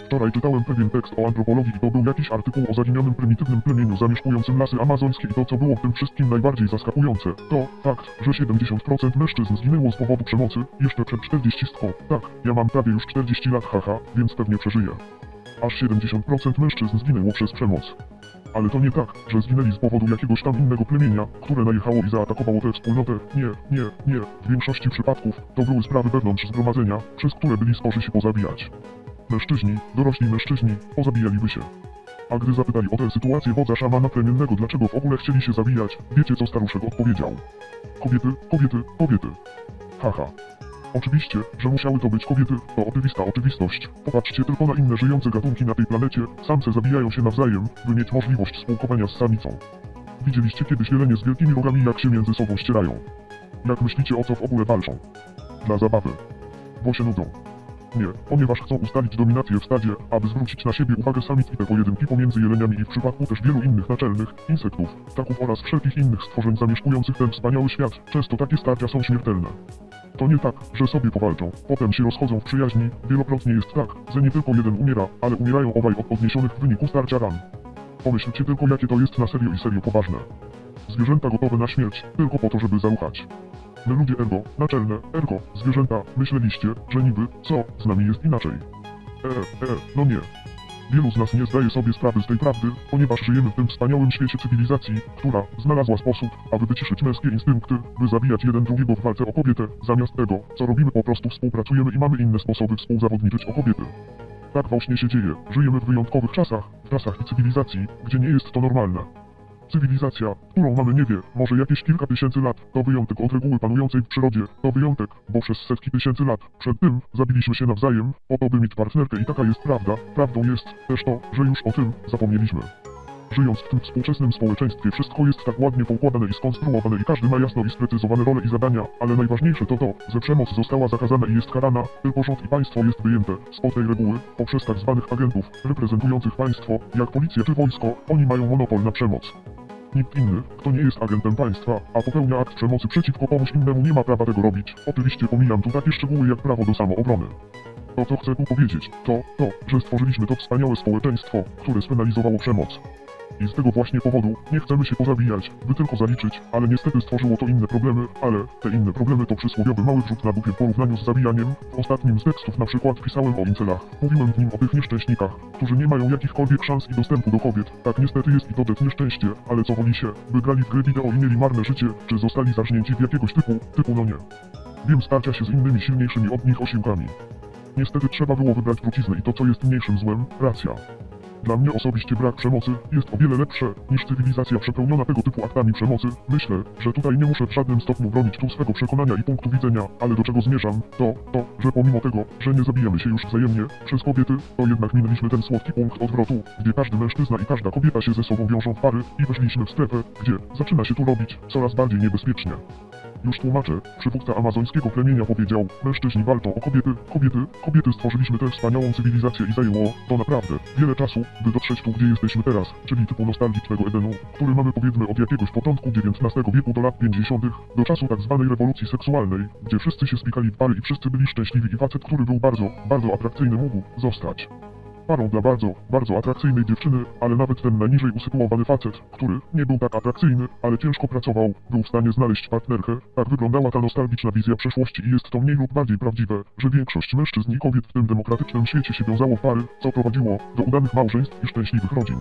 Wczoraj czytałem pewien tekst o antropologii i to był jakiś artykuł o zaginionym prymitywnym plemieniu zamieszkującym lasy amazońskie i to co było w tym wszystkim najbardziej zaskakujące, to fakt, że 70% mężczyzn zginęło z powodu przemocy, jeszcze przed 40. Tak, ja mam prawie już 40 lat haha, więc pewnie przeżyję. Aż 70% mężczyzn zginęło przez przemoc. Ale to nie tak, że zginęli z powodu jakiegoś tam innego plemienia, które najechało i zaatakowało tę wspólnotę. Nie. W większości przypadków to były sprawy wewnątrz zgromadzenia, przez które byli skorzy się pozabijać. Mężczyźni, dorośli mężczyźni, pozabijaliby się. A gdy zapytali o tę sytuację wodza szamana plemiennego, dlaczego w ogóle chcieli się zabijać, wiecie co staruszek odpowiedział? Kobiety. Haha. Oczywiście, że musiały to być kobiety, to oczywista oczywistość. Popatrzcie tylko na inne żyjące gatunki na tej planecie, samce zabijają się nawzajem, by mieć możliwość spółkowania z samicą. Widzieliście kiedyś jelenie z wielkimi rogami jak się między sobą ścierają? Jak myślicie o co w ogóle walczą? Dla zabawy. Bo się nudzą. Nie, ponieważ chcą ustalić dominację w stadzie, aby zwrócić na siebie uwagę samic i te pojedynki pomiędzy jeleniami i w przypadku też wielu innych naczelnych, insektów, ptaków oraz wszelkich innych stworzeń zamieszkujących ten wspaniały świat, często takie starcia są śmiertelne. To nie tak, że sobie powalczą, potem się rozchodzą w przyjaźni, wielokrotnie jest tak, że nie tylko jeden umiera, ale umierają obaj od odniesionych w wyniku starcia ran. Pomyślcie tylko jakie to jest na serio poważne. Zwierzęta gotowe na śmierć, tylko po to żeby zaruchać. My ludzie ergo, zwierzęta, myśleliście, że niby, co, z nami jest inaczej. No nie. Wielu z nas nie zdaje sobie sprawy z tej prawdy, ponieważ żyjemy w tym wspaniałym świecie cywilizacji, która znalazła sposób, aby wyciszyć męskie instynkty, by zabijać jeden drugiego w walce o kobietę, zamiast tego, co robimy po prostu współpracujemy i mamy inne sposoby współzawodniczyć o kobiety. Tak właśnie się dzieje, żyjemy w wyjątkowych czasach, w czasach i cywilizacji, gdzie nie jest to normalne. Cywilizacja, którą mamy nie wie, może jakieś kilka tysięcy lat, to wyjątek od reguły panującej w przyrodzie, to wyjątek, bo przez setki tysięcy lat, przed tym, zabiliśmy się nawzajem, po to by mieć partnerkę i taka jest prawda, prawdą jest też to, że już o tym zapomnieliśmy. Żyjąc w tym współczesnym społeczeństwie wszystko jest tak ładnie poukładane i skonstruowane i każdy ma jasno i sprecyzowane role i zadania, ale najważniejsze to to, że przemoc została zakazana i jest karana, tylko rząd i państwo jest wyjęte spod tej reguły, poprzez tak zwanych agentów, reprezentujących państwo, jak policja czy wojsko, oni mają monopol na przemoc. Nikt inny, kto nie jest agentem państwa, a popełnia akt przemocy przeciwko komuś innemu nie ma prawa tego robić. Oczywiście pomijam tu takie szczegóły jak prawo do samoobrony. To co chcę tu powiedzieć, to, że stworzyliśmy to wspaniałe społeczeństwo, które spenalizowało przemoc. I z tego właśnie powodu nie chcemy się pozabijać, by tylko zaliczyć, ale niestety stworzyło to inne problemy, ale te inne problemy to przysłowiowy mały wrzut na dupie w porównaniu z zabijaniem. W ostatnim z tekstów na przykład pisałem o incelach. Mówiłem w nim o tych nieszczęśnikach, którzy nie mają jakichkolwiek szans i dostępu do kobiet. Tak niestety jest i to też nieszczęście, ale co woli się, by grali w gry wideo i mieli marne życie, czy zostali zarżnięci w jakiegoś typu no nie. Wiem starcia się z innymi silniejszymi od nich osiłkami. Niestety trzeba było wybrać truciznę i to co jest mniejszym złem, racja. Dla mnie osobiście brak przemocy jest o wiele lepsze niż cywilizacja przepełniona tego typu aktami przemocy. Myślę, że tutaj nie muszę w żadnym stopniu bronić tu swego przekonania i punktu widzenia, ale do czego zmierzam, to, że pomimo tego, że nie zabijamy się już wzajemnie przez kobiety, to jednak minęliśmy ten słodki punkt odwrotu, gdzie każdy mężczyzna i każda kobieta się ze sobą wiążą w pary i weszliśmy w strefę, gdzie zaczyna się tu robić coraz bardziej niebezpiecznie. Już tłumaczę, przywódca amazońskiego plemienia powiedział, mężczyźni walczą o kobiety stworzyliśmy tę wspaniałą cywilizację i zajęło to naprawdę wiele czasu, by dotrzeć tu gdzie jesteśmy teraz, czyli typu nostalgicznego Edenu, który mamy powiedzmy od jakiegoś początku XIX wieku do lat 50., do czasu tak zwanej rewolucji seksualnej, gdzie wszyscy się spikali w pary i wszyscy byli szczęśliwi i facet, który był bardzo atrakcyjny mógł zostać parą dla bardzo atrakcyjnej dziewczyny, ale nawet ten najniżej usytuowany facet, który nie był tak atrakcyjny, ale ciężko pracował, był w stanie znaleźć partnerkę. Tak wyglądała ta nostalgiczna wizja przeszłości i jest to mniej lub bardziej prawdziwe, że większość mężczyzn i kobiet w tym demokratycznym świecie się wiązało w pary, co prowadziło do udanych małżeństw i szczęśliwych rodzin.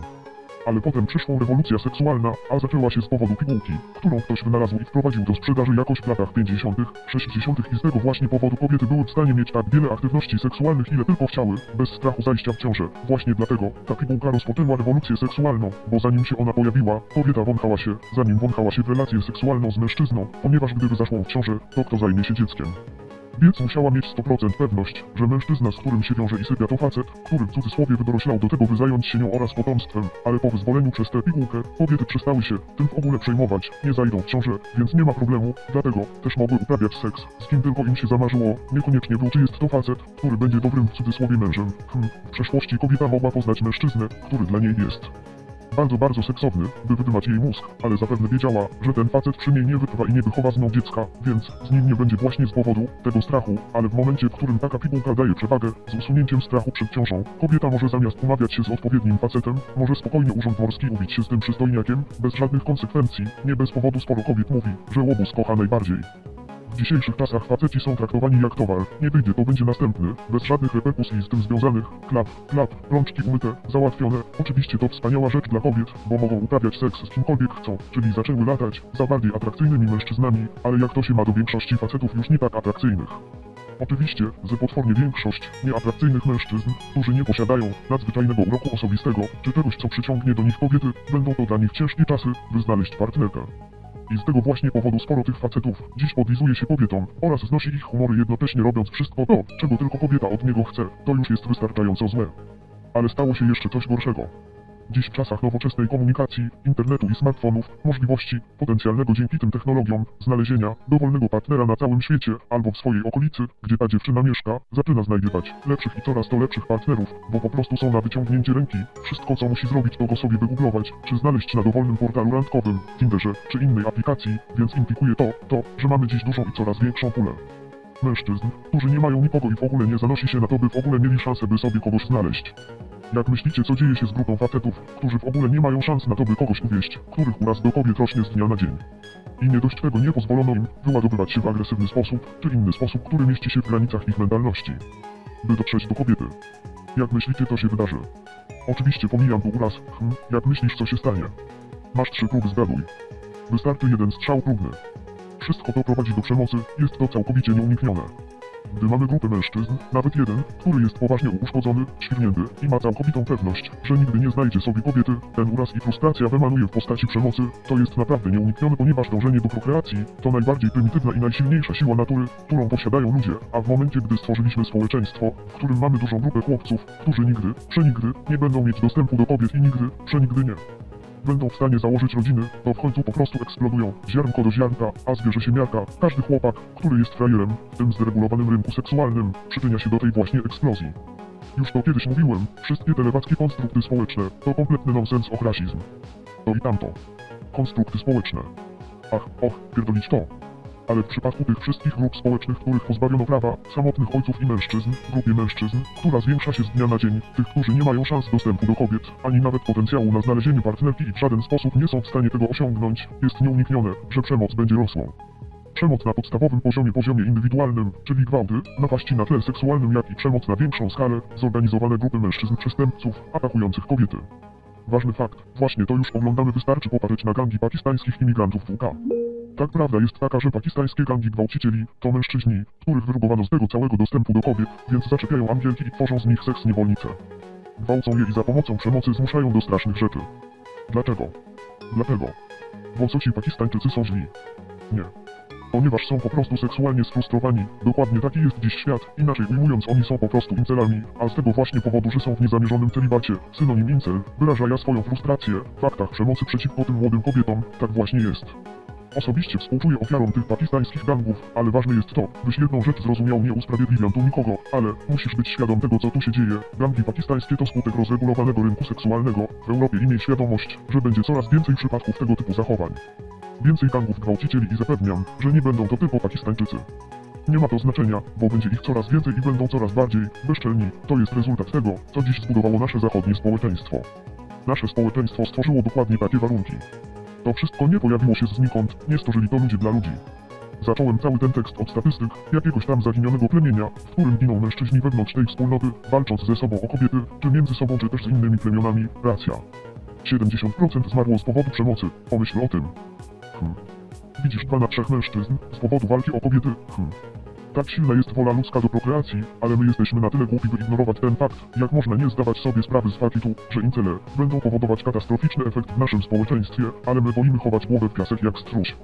Ale potem przyszła rewolucja seksualna, a zaczęła się z powodu pigułki, którą ktoś wynalazł i wprowadził do sprzedaży jakoś w latach 50., 60. i z tego właśnie powodu kobiety były w stanie mieć tak wiele aktywności seksualnych ile tylko chciały, bez strachu zajścia w ciążę. Właśnie dlatego ta pigułka rozpoczęła rewolucję seksualną, bo zanim się ona pojawiła, kobieta wąchała się, zanim wąchała się w relację seksualną z mężczyzną, ponieważ gdyby zaszło w ciążę, to kto zajmie się dzieckiem? Więc musiała mieć 100% pewność, że mężczyzna, z którym się wiąże i sypia to facet, który w cudzysłowie wydoroślał do tego by zająć się nią oraz potomstwem, ale po wyzwoleniu przez tę pigułkę, kobiety przestały się tym w ogóle przejmować, nie zajdą w ciążę, więc nie ma problemu, dlatego też mogły uprawiać seks, z kim tylko im się zamarzyło, niekoniecznie był czy jest to facet, który będzie dobrym w cudzysłowie mężem. W przeszłości kobieta mogła poznać mężczyznę, który dla niej jest bardzo seksowny, by wydymać jej mózg, ale zapewne wiedziała, że ten facet przy niej nie wytrwa i nie wychowa z nią dziecka, więc z nim nie będzie właśnie z powodu tego strachu, ale w momencie, w którym taka pigułka daje przewagę, z usunięciem strachu przed ciążą, kobieta może zamiast umawiać się z odpowiednim facetem, może spokojnie urząd morski ubić się z tym przystojniakiem, bez żadnych konsekwencji, nie bez powodu sporo kobiet mówi, że łobuz kocha najbardziej. W dzisiejszych czasach faceci są traktowani jak towar, nie wyjdzie to będzie następny, bez żadnych reperkusji z tym związanych, klap, rączki umyte, załatwione, oczywiście to wspaniała rzecz dla kobiet, bo mogą uprawiać seks z kimkolwiek chcą, czyli zaczęły latać za bardziej atrakcyjnymi mężczyznami, ale jak to się ma do większości facetów już nie tak atrakcyjnych. Oczywiście, że potwornie większość nieatrakcyjnych mężczyzn, którzy nie posiadają nadzwyczajnego uroku osobistego, czy czegoś co przyciągnie do nich kobiety, będą to dla nich ciężkie czasy, by znaleźć partnerkę. I z tego właśnie powodu sporo tych facetów dziś podlizuje się kobietom oraz znosi ich humory jednocześnie robiąc wszystko to, czego tylko kobieta od niego chce, to już jest wystarczająco złe. Ale stało się jeszcze coś gorszego. Dziś w czasach nowoczesnej komunikacji, internetu i smartfonów, możliwości potencjalnego dzięki tym technologiom znalezienia dowolnego partnera na całym świecie albo w swojej okolicy, gdzie ta dziewczyna mieszka, zaczyna znajdywać lepszych i coraz to lepszych partnerów, bo po prostu są na wyciągnięcie ręki. Wszystko co musi zrobić to go sobie wygooglować, czy znaleźć na dowolnym portalu randkowym, Tinderze czy innej aplikacji, więc implikuje to, że mamy dziś dużą i coraz większą pulę mężczyzn, którzy nie mają nikogo i w ogóle nie zanosi się na to, by w ogóle mieli szansę, by sobie kogoś znaleźć. Jak myślicie, co dzieje się z grupą facetów, którzy w ogóle nie mają szans na to, by kogoś uwieść, których uraz do kobiet rośnie z dnia na dzień? I nie dość tego nie pozwolono im wyładowywać się w agresywny sposób, czy inny sposób, który mieści się w granicach ich mentalności, by dotrzeć do kobiety. Jak myślicie, to się wydarzy? Oczywiście pomijam tu uraz, jak myślisz, co się stanie? Masz 3 próby, zgaduj. Wystarczy 1 strzał próbny. Wszystko to prowadzi do przemocy, jest to całkowicie nieuniknione. Gdy mamy grupę mężczyzn, nawet jeden, który jest poważnie uszkodzony, świrnięty i ma całkowitą pewność, że nigdy nie znajdzie sobie kobiety, ten uraz i frustracja wymanuje w postaci przemocy, to jest naprawdę nieuniknione, ponieważ dążenie do prokreacji to najbardziej prymitywna i najsilniejsza siła natury, którą posiadają ludzie, a w momencie, gdy stworzyliśmy społeczeństwo, w którym mamy dużą grupę chłopców, którzy nigdy, przenigdy nie będą mieć dostępu do kobiet i nigdy, przenigdy nie będą w stanie założyć rodziny, to w końcu po prostu eksplodują, ziarnko do ziarnka, a zbierze się miarka. Każdy chłopak, który jest frajerem, w tym zderegulowanym rynku seksualnym, przyczynia się do tej właśnie eksplozji. Już to kiedyś mówiłem, wszystkie te lewackie konstrukty społeczne, to kompletny nonsens och rasizm. To i tamto. Konstrukty społeczne. Ach, pierdolić to. Ale w przypadku tych wszystkich grup społecznych, których pozbawiono prawa, samotnych ojców i mężczyzn, grupie mężczyzn, która zwiększa się z dnia na dzień, tych, którzy nie mają szans dostępu do kobiet, ani nawet potencjału na znalezienie partnerki i w żaden sposób nie są w stanie tego osiągnąć, jest nieuniknione, że przemoc będzie rosła. Przemoc na podstawowym poziomie indywidualnym, czyli gwałty, napaści na tle seksualnym, jak i przemoc na większą skalę, zorganizowane grupy mężczyzn przestępców, atakujących kobiety. Ważny fakt, właśnie to już oglądamy, wystarczy popatrzeć na gangi pakistańskich imigrantów w UK. Tak, prawda jest taka, że pakistańskie gangi gwałcicieli to mężczyźni, których wyrugowano z tego całego dostępu do kobiet, więc zaczepiają Angielki i tworzą z nich seks niewolnice. Gwałcą je i za pomocą przemocy zmuszają do strasznych rzeczy. Dlaczego? Dlatego. Bo co ci Pakistańczycy są źli? Nie. Ponieważ są po prostu seksualnie sfrustrowani, dokładnie taki jest dziś świat, inaczej ujmując oni są po prostu incelami, a z tego właśnie powodu, że są w niezamierzonym celibacie, synonim incel, wyraża swoją frustrację w aktach przemocy przeciwko tym młodym kobietom, tak właśnie jest. Osobiście współczuję ofiarom tych pakistańskich gangów, ale ważne jest to, byś jedną rzecz zrozumiał, nie usprawiedliwiam tu nikogo, ale musisz być świadom tego, co tu się dzieje. Gangi pakistańskie to skutek rozregulowanego rynku seksualnego w Europie i miej świadomość, że będzie coraz więcej przypadków tego typu zachowań. Więcej gangów gwałcicieli i zapewniam, że nie będą to tylko Pakistańczycy. Nie ma to znaczenia, bo będzie ich coraz więcej i będą coraz bardziej bezczelni. To jest rezultat tego, co dziś zbudowało nasze zachodnie społeczeństwo. Nasze społeczeństwo stworzyło dokładnie takie warunki. To wszystko nie pojawiło się znikąd, nie stworzyli to ludzie dla ludzi. Zacząłem cały ten tekst od statystyk jakiegoś tam zaginionego plemienia, w którym giną mężczyźni wewnątrz tej wspólnoty, walcząc ze sobą o kobiety, czy między sobą, czy też z innymi plemionami. Racja. 70% zmarło z powodu przemocy. Pomyśl o tym. Widzisz 2 na 3 mężczyzn z powodu walki o kobiety. Tak silna jest wola ludzka do prokreacji, ale my jesteśmy na tyle głupi, by ignorować ten fakt, jak można nie zdawać sobie sprawy z faktu, że incele będą powodować katastroficzny efekt w naszym społeczeństwie, ale my wolimy chować głowę w piasek jak stróż.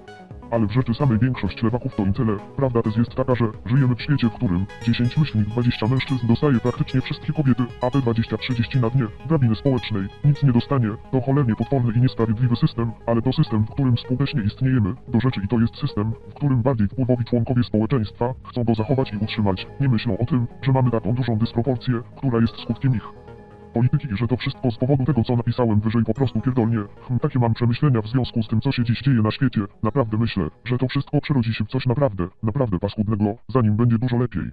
Ale w rzeczy samej większość lewaków to incele. Prawda też jest taka, że żyjemy w świecie, w którym 10-20 mężczyzn dostaje praktycznie wszystkie kobiety, a te 20-30 na dnie drabiny społecznej nic nie dostanie. To cholernie potworny i niesprawiedliwy system, ale to system, w którym współcześnie istniejemy. Do rzeczy i to jest system, w którym bardziej wpływowi członkowie społeczeństwa chcą go zachować i utrzymać. Nie myślą o tym, że mamy taką dużą dysproporcję, która jest skutkiem ich polityki i że to wszystko z powodu tego, co napisałem wyżej po prostu pierdolnie. Takie mam przemyślenia w związku z tym, co się dziś dzieje na świecie. Naprawdę myślę, że to wszystko przerodzi się w coś naprawdę paskudnego, zanim będzie dużo lepiej.